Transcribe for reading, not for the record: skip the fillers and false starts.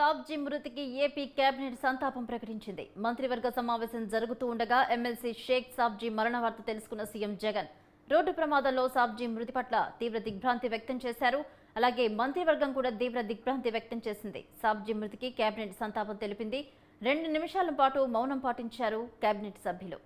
సాబ్జీ మృతికి AP cabinet సంతాపం ప్రకటించింది. మంత్రివర్గ సమావేశం జరుగుతూ ఉండగా ఎమ్మెల్సీ షేక్ సాబ్జీ మరణ వార్త తెలుసుకున్న సీఎం జగన్ రోడ్డు ప్రమాదంలో సాబ్జీ మృతి పట్ల తీవ్ర దిగ్భ్రాంతి వ్యక్తం చేశారు. అలాగే మంత్రివర్గం కూడా తీవ్ర దిగ్భ్రాంతి వ్యక్తం చేసింది. సాబ్జీ మృతికి కేబినెట్ సంతాపం తెలిపింది. 2 నిమిషాల పాటు మౌనం పాటించారు కేబినెట్ సభ్యులు.